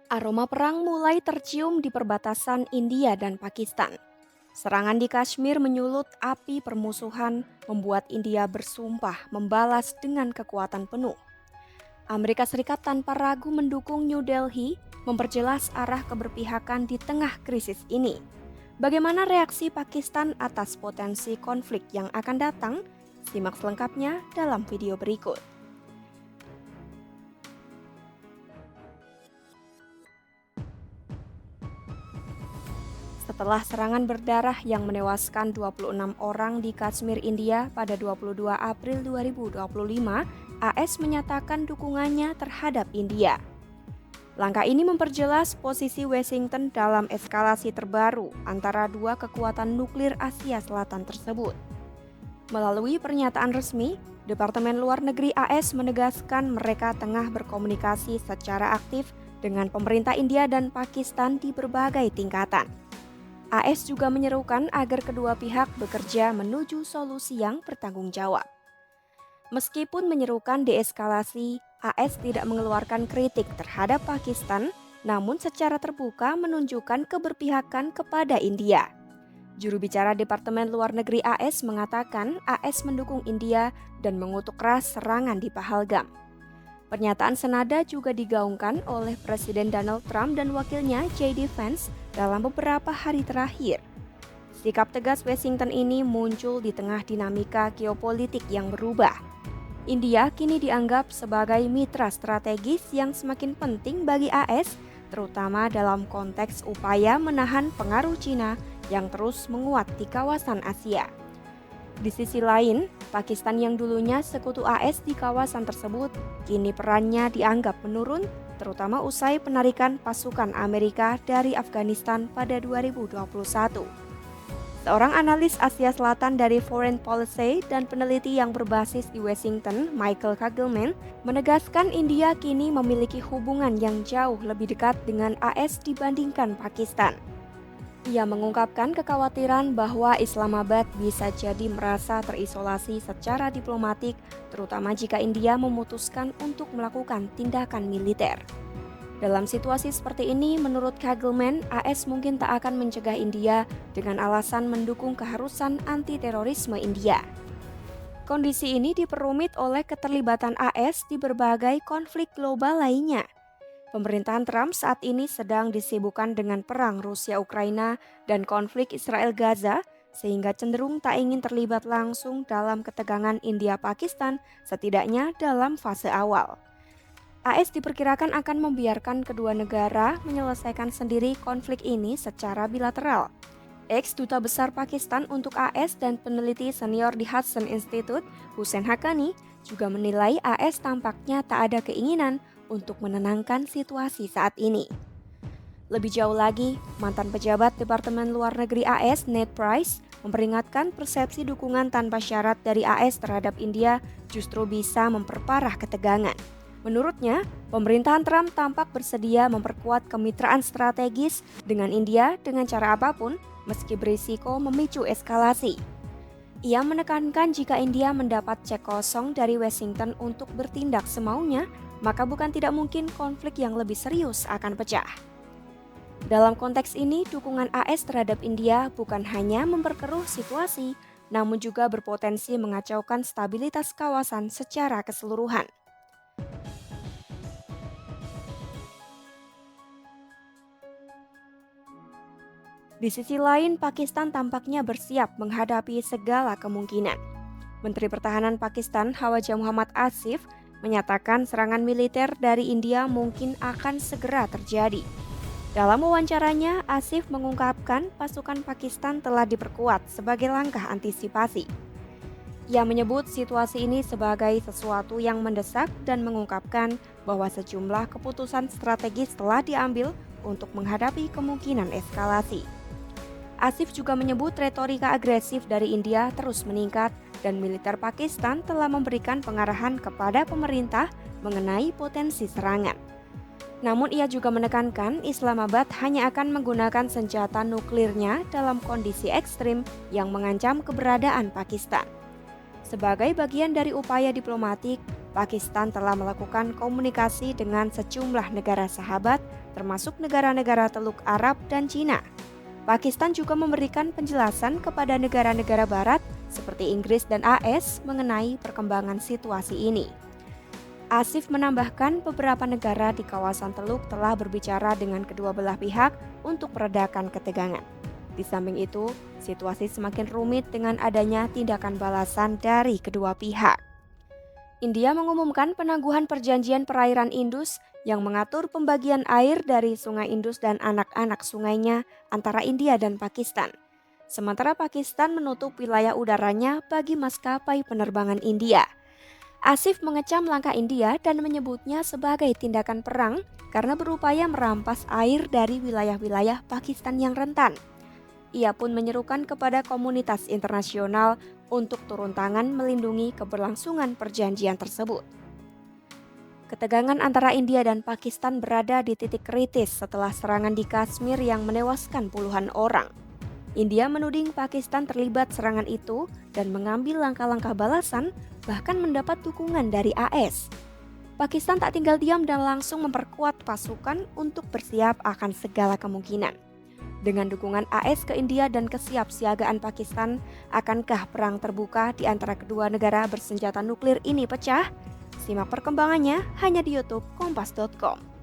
Aroma perang mulai tercium di perbatasan India dan Pakistan. Serangan di Kashmir menyulut api permusuhan, membuat India bersumpah membalas dengan kekuatan penuh. Amerika Serikat tanpa ragu mendukung New Delhi, memperjelas arah keberpihakan di tengah krisis ini. Bagaimana reaksi Pakistan atas potensi konflik yang akan datang? Simak selengkapnya dalam video berikut. Setelah serangan berdarah yang menewaskan 26 orang di Kashmir, India pada 22 April 2025, AS menyatakan dukungannya terhadap India. Langkah ini memperjelas posisi Washington dalam eskalasi terbaru antara dua kekuatan nuklir Asia Selatan tersebut. Melalui pernyataan resmi, Departemen Luar Negeri AS menegaskan mereka tengah berkomunikasi secara aktif dengan pemerintah India dan Pakistan di berbagai tingkatan. AS juga menyerukan agar kedua pihak bekerja menuju solusi yang bertanggung jawab. Meskipun menyerukan deeskalasi, AS tidak mengeluarkan kritik terhadap Pakistan, namun secara terbuka menunjukkan keberpihakan kepada India. Juru bicara Departemen Luar Negeri AS mengatakan AS mendukung India dan mengutuk keras serangan di Pahalgam. Pernyataan senada juga digaungkan oleh Presiden Donald Trump dan wakilnya J.D. Vance dalam beberapa hari terakhir. Sikap tegas Washington ini muncul di tengah dinamika geopolitik yang berubah. India kini dianggap sebagai mitra strategis yang semakin penting bagi AS, terutama dalam konteks upaya menahan pengaruh Cina yang terus menguat di kawasan Asia. Di sisi lain, Pakistan yang dulunya sekutu AS di kawasan tersebut, kini perannya dianggap menurun, terutama usai penarikan pasukan Amerika dari Afghanistan pada 2021. Seorang analis Asia Selatan dari Foreign Policy dan peneliti yang berbasis di Washington, Michael Kagelman, menegaskan India kini memiliki hubungan yang jauh lebih dekat dengan AS dibandingkan Pakistan. Ia mengungkapkan kekhawatiran bahwa Islamabad bisa jadi merasa terisolasi secara diplomatik, terutama jika India memutuskan untuk melakukan tindakan militer. Dalam situasi seperti ini, menurut Kagelman, AS mungkin tak akan mencegah India dengan alasan mendukung keharusan anti-terorisme India. Kondisi ini diperumit oleh keterlibatan AS di berbagai konflik global lainnya. Pemerintahan Trump saat ini sedang disibukkan dengan perang Rusia-Ukraina dan konflik Israel-Gaza, sehingga cenderung tak ingin terlibat langsung dalam ketegangan India-Pakistan, setidaknya dalam fase awal. AS diperkirakan akan membiarkan kedua negara menyelesaikan sendiri konflik ini secara bilateral. Ex-Duta Besar Pakistan untuk AS dan peneliti senior di Hudson Institute, Hussein Haqqani, juga menilai AS tampaknya tak ada keinginan untuk menenangkan situasi saat ini. Lebih jauh lagi, mantan pejabat Departemen Luar Negeri AS, Ned Price, memperingatkan persepsi dukungan tanpa syarat dari AS terhadap India justru bisa memperparah ketegangan. Menurutnya, pemerintahan Trump tampak bersedia memperkuat kemitraan strategis dengan India dengan cara apapun, meski berisiko memicu eskalasi. Ia menekankan jika India mendapat cek kosong dari Washington untuk bertindak semaunya, maka bukan tidak mungkin konflik yang lebih serius akan pecah. Dalam konteks ini, dukungan AS terhadap India bukan hanya memperkeruh situasi, namun juga berpotensi mengacaukan stabilitas kawasan secara keseluruhan. Di sisi lain, Pakistan tampaknya bersiap menghadapi segala kemungkinan. Menteri Pertahanan Pakistan, Khawaja Muhammad Asif, menyatakan serangan militer dari India mungkin akan segera terjadi. Dalam wawancaranya, Asif mengungkapkan pasukan Pakistan telah diperkuat sebagai langkah antisipasi. Ia menyebut situasi ini sebagai sesuatu yang mendesak dan mengungkapkan bahwa sejumlah keputusan strategis telah diambil untuk menghadapi kemungkinan eskalasi. Asif juga menyebut retorika agresif dari India terus meningkat dan militer Pakistan telah memberikan pengarahan kepada pemerintah mengenai potensi serangan. Namun ia juga menekankan Islamabad hanya akan menggunakan senjata nuklirnya dalam kondisi ekstrim yang mengancam keberadaan Pakistan. Sebagai bagian dari upaya diplomatik, Pakistan telah melakukan komunikasi dengan sejumlah negara sahabat, termasuk negara-negara Teluk Arab dan Cina. Pakistan juga memberikan penjelasan kepada negara-negara barat seperti Inggris dan AS mengenai perkembangan situasi ini. Asif menambahkan beberapa negara di kawasan Teluk telah berbicara dengan kedua belah pihak untuk meredakan ketegangan. Di samping itu, situasi semakin rumit dengan adanya tindakan balasan dari kedua pihak. India mengumumkan penangguhan perjanjian perairan Indus yang mengatur pembagian air dari Sungai Indus dan anak-anak sungainya antara India dan Pakistan. Sementara Pakistan menutup wilayah udaranya bagi maskapai penerbangan India. Asif mengecam langkah India dan menyebutnya sebagai tindakan perang karena berupaya merampas air dari wilayah-wilayah Pakistan yang rentan. Ia pun menyerukan kepada komunitas internasional untuk turun tangan melindungi keberlangsungan perjanjian tersebut. Ketegangan antara India dan Pakistan berada di titik kritis setelah serangan di Kashmir yang menewaskan puluhan orang. India menuding Pakistan terlibat serangan itu dan mengambil langkah-langkah balasan, bahkan mendapat dukungan dari AS. Pakistan tak tinggal diam dan langsung memperkuat pasukan untuk bersiap akan segala kemungkinan. Dengan dukungan AS ke India dan kesiapsiagaan Pakistan, akankah perang terbuka di antara kedua negara bersenjata nuklir ini pecah? Simak perkembangannya hanya di YouTube Kompas.com.